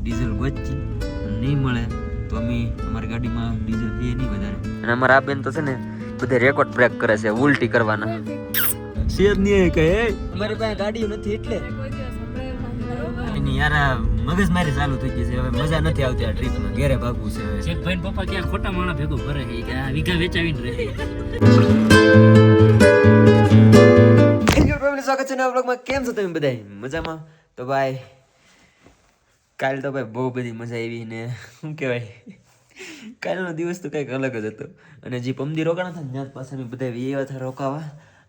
Diesel ગોચી નહીં મળે તો અમે અમારી ગાડીમાં ડીઝલ એ નહીં વધારે. અને અમારા આ બેન તો છે ને બધે રેકોર્ડ બ્રેક કરે છે ઉલટી કરવાના. શેર નહીં કહે અમારી પાસે ગાડીઓ નથી એટલે એની યાર મગજ મારી ચાલુ થઈ ગઈ છે. હવે મજા નથી આવતી આ ટ્રીપમાં. ઘેરે ભાગવું છે. શેખભાઈ પપ્પા ક્યાં ખોટા માણા ભેગો કરે છે કે આ વીઘા વેચાવીને રહે. સ્વાગત છે નવા બ્લોગમાં. કેમ છો તમે બધા? મજામાં? તો ભાઈ કાલ તો ભાઈ બહુ બધી મજા આવી ને શું કહેવાય કાલનો દિવસ તો કંઈક અલગ જ હતો. અને જે પમદી રોકાણા હતા ત્યાં પાસે અમે બધા એવા હતા રોકાવા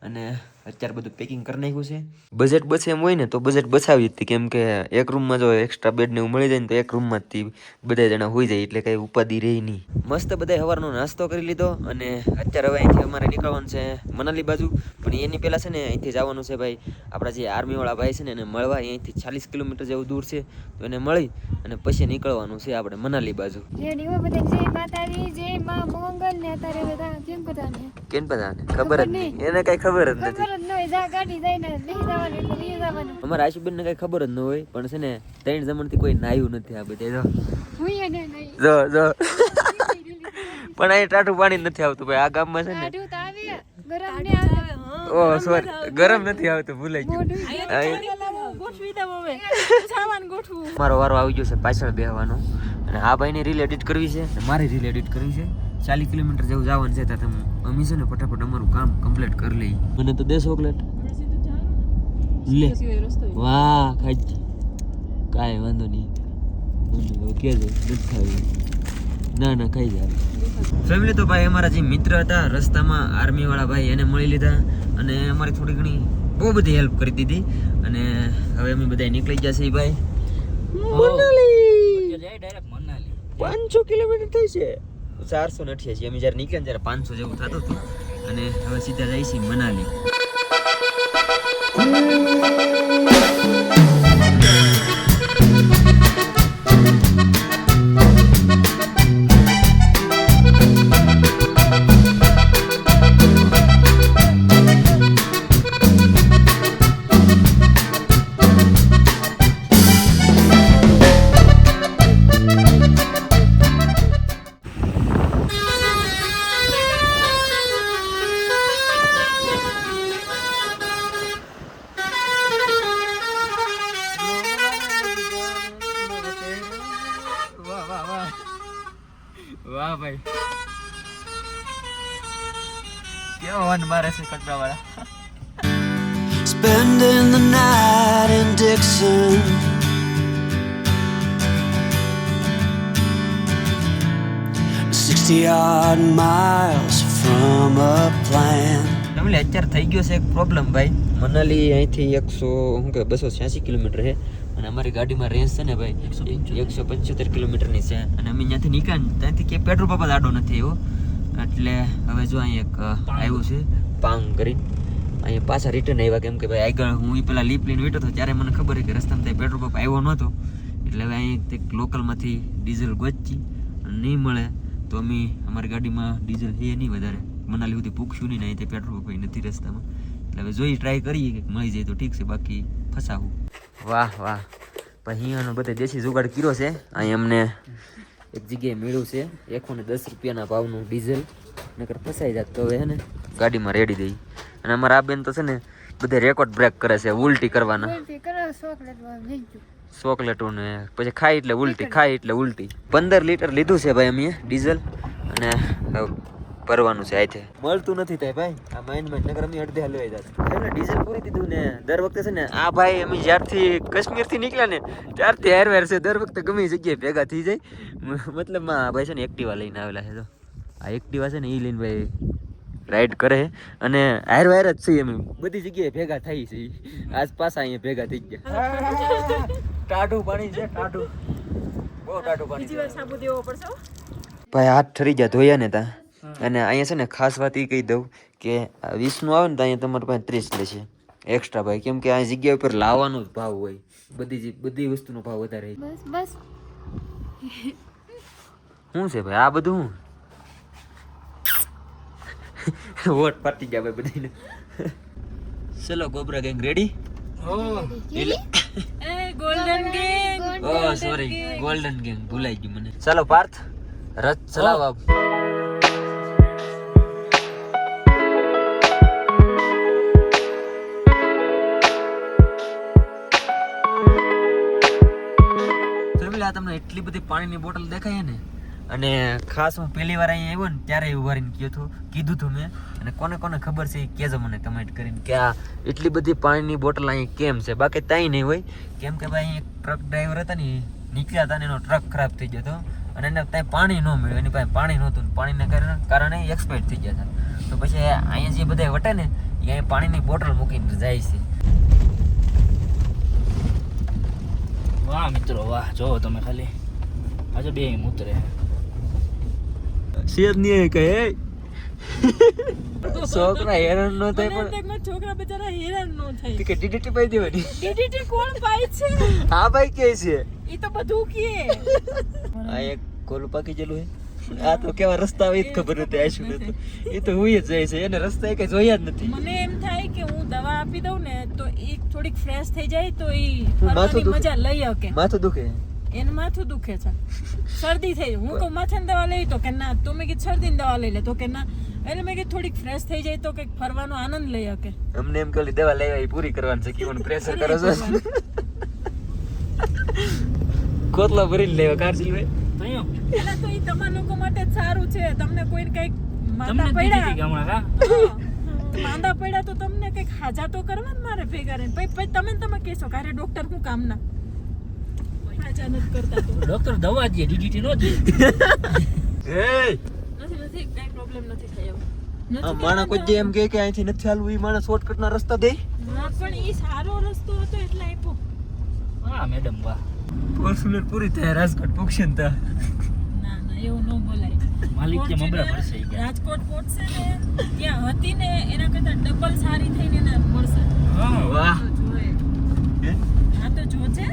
અને અત્યારે બધું પેકિંગ કરી નાખ્યું છે. બજેટ બચે એમ હોય ને તો બજેટ બચાવી હતી, કેમ કે એક રૂમમાં જો એક્સ્ટ્રા બેડ ને એવું મળી જાય ને તો એક રૂમમાં જ બધા જણા હોઈ જાય એટલે કઈ ઉપાધિ રહી નહીં. મસ્ત બધા સવારનો નાસ્તો કરી લીધો અને અત્યારે હવે અહીંથી અમારે નીકળવાનું છે મનાલી બાજુ. પણ એની પહેલાં છે ને અહીંથી જવાનું છે ભાઈ આપણા જે આર્મીવાળા ભાઈ છે ને એને મળવા. અહીંથી 40 કિલોમીટર જેવું દૂર છે તો એને મળી અને પછી નીકળવાનું છે આપણે મનાલી બાજુ. કેમ પતા ખબર જ નહીં એને કઈ ખબર જ નથી. અમારા આશુબેન ને કઈ ખબર જ ન હોય પણ છે ને 3 જમણથી કોઈ નાયું નથી. આ બધે જો જો પણ અહીં ટાટું પાણી નથી આવતું ભાઈ આ ગામમાં છે ને. ઓ સોરી ગરમ નથી આવતું, ભૂલાઈ ગયું. મારો વારો આવી ગયો છે પાછળ બેહવાનો અને આ ભાઈને રીલ એડિટ કરવી છે અને મારી રીલ એડિટ કરવી છે. 40 કિલોમીટર જેવું જવાનું છે ત્યાં અમે છે ને ફટાફટ અમારું કામ કમ્પ્લીટ કરી લઈએ. મને તો દે ચોકલેટ લે. વાહ ખાઈ કાંઈ વાંધો નહીં કેજો નથી ખાવી. ના ના ખાઈ જાય ફેમિલી. તો ભાઈ અમારા જે મિત્ર હતા રસ્તામાં આર્મી વાળા ભાઈ એને મળી લીધા અને અમારી થોડી ઘણી બહુ બધી હેલ્પ કરી દીધી અને હવે અમે બધા નીકળી ગયા છીએ ભાઈ મનાલી. 500 કિલોમીટર થઈ છે. 488 અમે જયારે નીકળ્યા ત્યારે 500 જેવું થતું હતું અને હવે સીધા જાય છે મનાલી. વાહ ભાઈ કેવો વન મારે છે કટરા વાળા. Spending the night in Dixon, 60-odd miles from a plan. તમને અત્યારે થઈ ગયો છે એક પ્રોબ્લેમ ભાઈ. મનાલી અહીંથી 286 કિલોમીટર છે અને અમારી ગાડીમાં રેન્જ છે ને ભાઈ 175 કિલોમીટરની છે અને અમે ત્યાંથી નીકળ્યા ત્યાંથી કે પેટ્રોલ પંપ આડો નથી આવ્યો. એટલે હવે જો અહીં એક આવ્યું છે પાંગ કરીને અહીંયા પાછા રિટર્ન આવ્યા, કેમ કે ભાઈ આગળ હું પેલા લીપ લઈને બેઠો હતો ત્યારે મને ખબર કે રસ્તામાં ત્યાં પેટ્રોલ પંપ આવ્યો નહોતો. એટલે હવે અહીં લોકલમાંથી ડીઝલ ગોચી નહીં મળે તો અમે અમારી ગાડીમાં ડીઝલ છે નહીં વધારે. મનાલી સુધી પૂછ્યું નહીં ને અહીં પેટ્રોલ પંપ નથી રસ્તામાં. એટલે હવે જોઈ ટ્રાય કરીએ કે મળી જાય તો ઠીક છે, બાકી ફસાવું. વાહ વાહ ભાઈ અહીંયાનો બધે દેશી જુગાડ કર્યો છે. અહીં અમને એક જગ્યાએ મળ્યું છે 110 રૂપિયાના ભાવનું ડીઝલ. નકર ફસાઈ જાત તો હવે હે ને ગાડીમાં રેડી દઈ. અને અમારા આ બેન તો છે ને બધે રેકોર્ડ બ્રેક કરે છે ઉલટી કરવાના. ચોકલેટો ને પછી ખાઈ એટલે ઉલટી, ખાઈ એટલે ઉલટી. 15 લીટર લીધું છે ભાઈ અમે ડીઝલ અને ભરવાનું છે. આથી મળતું નથી થાય ભાઈ આ માઇન્ડમાં નગર અમે અડધે હલવાઈ જાય. એમને ડીઝલ પૂરી દીધું ને દર વખતે છે ને આ ભાઈ અમે જ્યારથી કાશ્મીરથી નીકળ્યા ને ત્યારથી હેરવેર છે. દર વખતે ગમે જગ્યાએ ભેગા થઈ જાય. મતલબમાં આ ભાઈ છે ને એક્ટિવા લઈને આવેલા છે. તો આ એક્ટિવા છે ને એ લઈને ભાઈ રાઈડ કરે અને હાર વાયર જ છીએ અમે બધી જગ્યાએ ભેગા થઈ છે. આજ પાછા અહીંયા ભેગા થઈ ગયા. ટાઢું પાણી છે, ટાઢું બહુ ટાઢું પાણી છે ભાઈ. હાથ ઠરી ગયા ધોયા ને તા. અને અહીંયા છે ને ખાસ વાત એ કહી દઉં કે 20 નું આવે ને તો અહીંયા તમારી પાસે 30 લેશે એક્સ્ટ્રા ભાઈ, કેમ કે આ જગ્યા ઉપર લાવવાનો જ ભાવ હોય. બધી વસ્તુનો ભાવ વધારે. બસ શું છે ભાઈ આ બધું? શું વોટ પાટી ગયા ભાઈ બધાને. ચલો cobra gang ready? Golden gang ઓ સોરી ગોલ્ડન ગેંગ ભૂલાઈ ગયું મને. ચાલો પાર્થ રથ ચલાવો આપ. ફેમિલી, આ તમને એટલી બધી પાણીની બોટલ દેખાય ને, અને ખાસ હું પહેલી વાર અહીંયા આવ્યો ને ત્યારે ઉભા રહીને કીધું હતું મેં, અને કોને કોને ખબર છે એ કહેજો મને કમેન્ટ કરીને કે આ એટલી બધી પાણીની બોટલ અહીં કેમ છે. બાકી તાઈ નહીં હોય, કેમ કે ભાઈ એક ટ્રક ડ્રાઈવર હતા ને, નીકળ્યા હતા ને એનો ટ્રક ખરાબ થઈ ગયો હતો અને એને ત્યાં પાણી ન મળ્યું, એની પાસે પાણી નહોતું ને પાણીના કારણે એક્સપાયર થઈ ગયા હતા. તો પછી અહીંયા જે બધા વટે ને એ અહીં પાણીની બોટલ મૂકીને જાય છે. વાહ મિત્રો વાહ, જોવો તમે ખાલી આજે બે ઉતરે શેર નહીં કહે છોકરા હેરાન ન થાય, પણ છોકરા બચારા હેરાન ન થાય. કે ડીડીટી પાઈ દેવાની. ડીડીટી કોણ પાય છે? હા ભાઈ કે છે ઈ તો બધું કે આ એક કોલું પાકી ગયેલું હે. આ તો કેવા રસ્તા આવે એ જ ખબર નથી. આ શું નતું, એ તો હુંય જ જાય છે, એને રસ્તા કઈ જોયા જ નથી. મને એમ થાય કે હું દવા આપી દઉં ને તો ઈ થોડીક ફ્રેશ થઈ જાય તો ઈ માથું ફરવાની દુખે. મજા લઈ શકે. માથું દુખે. એનું માથું દુખે છે, શરદી થઈ. હું કહું માથાની દવા લઈ તો કે ના, તો મેં કીધું શરદીની દવા લઈ લે તો કે ના. એટલે મેં કીધું થોડીક ફ્રેશ થઈ જાય તો કંઈક ફરવાનો આનંદ લઈ શકે. અમને એમ કે દવા લેવા એ પૂરી કરવાની છે, કેવું પ્રેશર કરો છો. કોતલા ભરીને લેવા કારજી ભાઈ. તયો એલા તો ઈ તમારા લોકો માટે જ સારું છે. તમને કોઈને કંઈક તમને માંદા દીધી હતી પડ્યા, હમણાં કા તો માંદા પડ્યા તો તમને કંઈક હાજા તો કરવા ને મારે ભેગા રહીને. પછી તમે કહેશો કે અરે ડોક્ટર હું કામના હાજા નથી કરતા. તો ડોક્ટર દવા દે, ડીડીટી નો દે. નથી કઈ પ્રોબ્લેમ નથી થાય એવું. આ માણસ કોઈ જે એમ કહે કે અહીંથી નથી ચાલવું, એ માણસ શોર્ટકટ ના રસ્તા દે. હા, પણ ઈ સારો રસ્તો હતો એટલે આપ્યો. હા મેડમ વાહ, ફોર્ચ્યુનર પૂરી થાય રાજકોટ પૂછશે ને તા. ના ના એવું ન બોલાય. માલિક કે મબરા ફોર્ચ્યુનર પડશે ઈ કે. રાજકોટ પહોંચશે ને ત્યાં હતી ને એના કરતા ડબલ સારી થઈને એને મળશે. હા વાહ. તો જોઈએ. હા તો જોજે.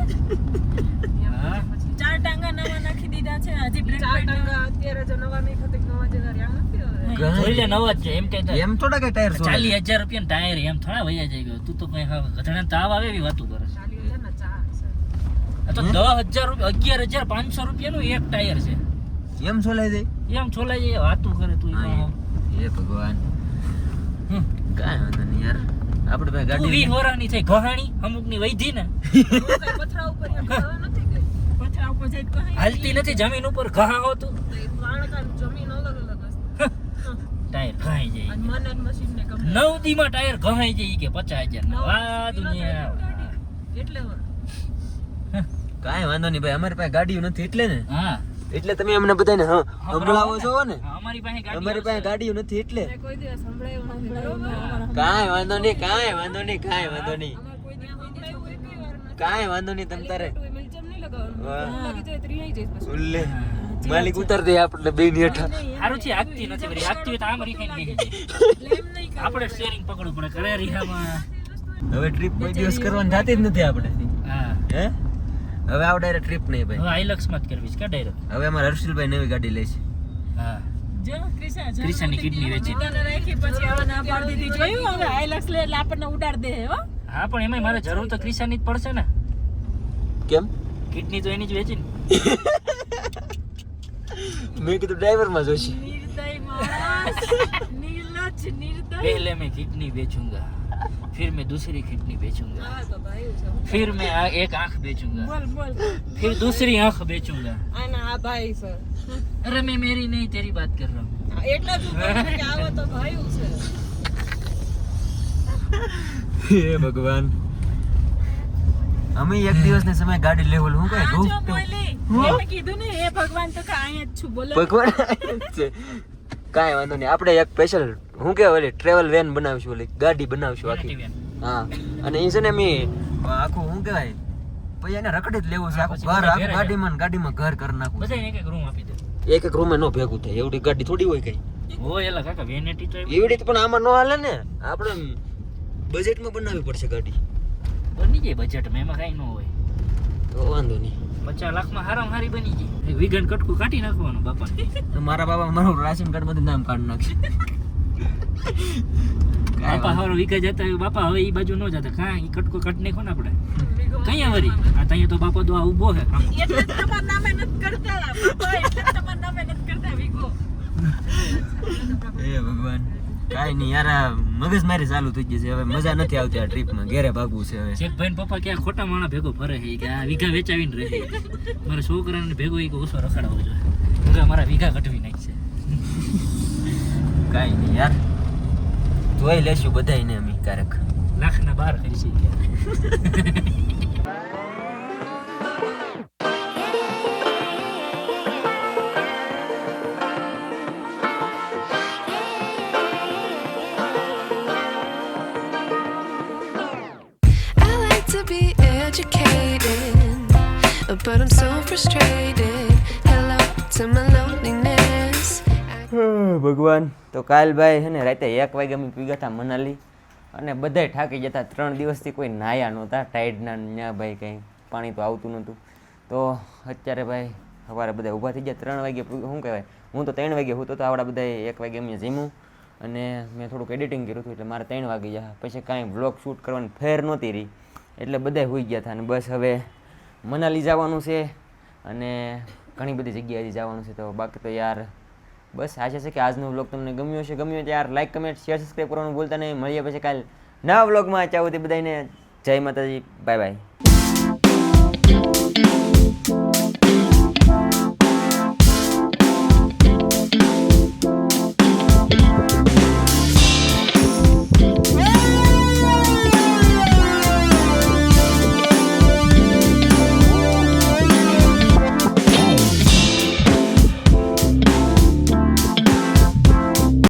હા 4 ટાંગા નવા નાખી દીધા છે. હજી બ્રેક ટાંગા અત્યારે જો નવા નહીં થતા, નવા જેના રહ્યા નથી હવે. જોઈ લે નવા જ છે એમ કહેતા. એમ થોડા કઈ ટાયર 40,000 રૂપિયા ટાયર એમ થોડા વયા જાય ગયો. તું તો કઈ ગધડા તાવ આવે એવી વાતો કરે છે. 40,000 ના 4 છે. આ તો 10,000 રૂપિયા 11,500 રૂપિયાનું એક ટાયર છે. એમ છોલાઈ જાય. એમ છોલાઈ જાય વાતો કરે તું. એ ભગવાન. કાંઈ વાંધો નહીં યાર, આપણે ભાઈ તું ગાડી 20 વર્ષની થઈ ઘહાણી અમુકની વૈધી ને હું કઈ પથરા ઉપર એમ ખાવા નથી ગઈ. પથરા ઉપર જઈ તો કઈ હાલતી નથી જમીન ઉપર ઘા હોતું વાણકા જમીન અલગ અલગ હશે. ટાયર ઘાઈ જાય. અને મન અને મશીન ને ગમે 9 દીમાં ટાયર ઘહાઈ જાય ઈ કે 50,000 ના. વાહ દુનિયા. એટલે કાંઈ વાંધો નહીં ભાઈ, અમારી પાસે ગાડીઓ નથી એટલે ને, હા એટલે તમે અમને બધાને હંભળાવો છો ને. હા, અમારી પાસે ગાડી અમારી પાસે ગાડીઓ નથી એટલે. મેં કોઈ દિવસ સંભળાયું નથી. બરોબર. કાંઈ વાંધો નહીં, કાંઈ વાંધો નહીં, કાંઈ વાંધો નહીં, અમારે કોઈ દિવસ સંભળાયું એકેય વાર નથી. કાંઈ વાંધો નહીં. તમ તારે મેં જેમ નહીં લગાવવાનું. વાહ. લાગી જાય તો રિહાઈ જઈશ પછી. ઉલ્લે માલિક ઉતાર દે આપણે બે ની હેઠા. સારું છે આગતી નથી વળી. આગતી હોય તો આમ રીખાઈને બેસી જાય. એટલે એમ નહીં આપણે સ્ટીયરિંગ પકડવું પડે કરે રીહામાં. હવે ટ્રીપ કોઈ દિવસ કરવાની થતી જ નથી આપણે. હા હે હવે આવ ડાયરેક્ટ ટ્રીપ નહીં ભાઈ. હવે આઈલક્સ માં જ કરવી છે કે ડાયરેક્ટ. હવે અમારા હર્ષિલભાઈ નવી ગાડી લે છે. હા જો ક્રિશા જો ક્રિશાની કિડની વેચી. દીદાને રાખી પછી હવે ના પાડી દીધી. જોયું હવે આઈલક્સ લે એટલે આપણને ઉડાડ દે હો. હા પણ એમાંય મારે જરૂર તો ક્રિશાની જ પડશે ને. કેમ? કિડની તો એની જ વેચી ને. મેં કીધું ડ્રાઈવર માં જોશી. નિર્દય માણસ. નિર્લજ્જ નિર્દય. पहले मैं किडनी बेचूंगा, फिर मैं दूसरी किडनी बेचूंगा, હા તો ભાઈ છે. फिर मैं एक आंख बेचूंगा, બોલ બોલ. फिर दूसरी आंख बेचूंगा. આના આ ભાઈ છે. अरे मैं मेरी नहीं तेरी बात कर रहा हूँ. એટલા જ ઉપર કે આવો તો ભાઈ છે. હે ભગવાન. અમે એક દિવસ ને સમય ગાડી લેવલ હું કઈ આ જો રૂપ બોલી. મેં કીધું ને હે ભગવાન તો કે અહીંયા જ છું બોલો. ભગવાન છે. કાંઈ વાંધો નહીં, આપણે એક સ્પેશિયલ હું કે ઓલી ટ્રેવલ વેન બનાવશું, ઓલી ગાડી બનાવશું આખી. હા અને એ છે ને અમે આખું હું કહેવાય પછી એને રખડી જ લેવું છે આખું પછી ઘર બધા આખું ઘરે ગાડીમાં ઘર કરી નાખવું છે. બધાને એક એક રૂમ આપી દે. એક એક રૂમે નો ભેગું થાય એવડી ગાડી થોડી હોય કઈ. હોય એલા કાકા વેનેટી તો એવી એવડી તો પણ આમાં નો હાલે ને, આપણે બજેટમાં બનાવવી પડશે ગાડી. બની જાય બજેટમાં, એમાં કાંઈ ન હોય. તો વાંધો નહીં. 50 લાખમાં હારામાં હારી બની જાય. વિગન કટકું કાઢી નાખવાનું બાપાને. તો મારા બાબા મારું રાશન કાર્ડ માંથી નામ કાઢી નાખશે. બાપા હવે વિકા જતા હોય, બાપા હવે ઈ બાજુ ન જતા. કાં ઈ કટકો કાઢી નાખો ને આપણે. વીઘો કઈ વરી આ તઈ તો બાપો દો ઊભો છે એટલે જ તમારા નામે નથી કરતા બાપા, એટલે જ તમારા નામે નથી કરતા વિકો. એ ભગવાન કાઈ નહીં યાર, આ મગજ મારી ચાલુ થઈ ગઈ છે હવે, મજા નથી આવતી આ ટ્રીપમાં, ઘેરે ભાગવું છે હવે. શેખ ભાઈ પપ્પા ક્યાં ખોટા માણા ભેગો ફરે છે કે આ વીઘા વેચાવીને રહે. મારા છોકરાને ભેગો એક ઓછો રખડાવો જોઈએ, હું મારા વીઘા કટવી નાખશે. કાઈ નહીં યાર, જોઈ લેશું બધાયને અમે ક્યારેક. લાખના 12 કરી છે કે I like to be educated, but I'm so frustrated. Hello to my loneliness. ભગવાન, તો કાલ ભાઈ છે ને રાતે 1 વાગે અમે પી ગયા હતા મનાલી, અને બધાય થાકી જતા. 3 દિવસથી કોઈ નાયા નહોતા, ટાઈડના ત્યાં ભાઈ કંઈ પાણી તો આવતું નહોતું. તો અત્યારે ભાઈ સવારે બધા ઊભા થઈ ગયા 3 વાગે. શું કહેવાય, હું તો 3 વાગે સૂતો તો આવડા બધાએ 1 વાગે અમે જમ્યું, અને મેં થોડુંક એડિટિંગ કર્યું હતું એટલે મારે 3 વાગી ગયા. પછી કાંઈ વ્લોગ શૂટ કરવાની ફેર નહોતી રહી, એટલે બધાય સૂઈ ગયા હતા. અને બસ હવે મનાલી જવાનું છે, અને ઘણી બધી જગ્યાએ જવાનું છે. તો બાકી તો યાર બસ આશા છે કે આજનો વ્લોગ તમને ગમ્યો હશે. ગમ્યો તો યાર લાઈક, કમેન્ટ, શેર, સબસ્ક્રાઈબ કરવાનું ભૂલતા નહીં. મળીએ પછી કાલ નવા વ્લોગમાં. ચાહું તે બધાને જય માતાજી, બાય બાય.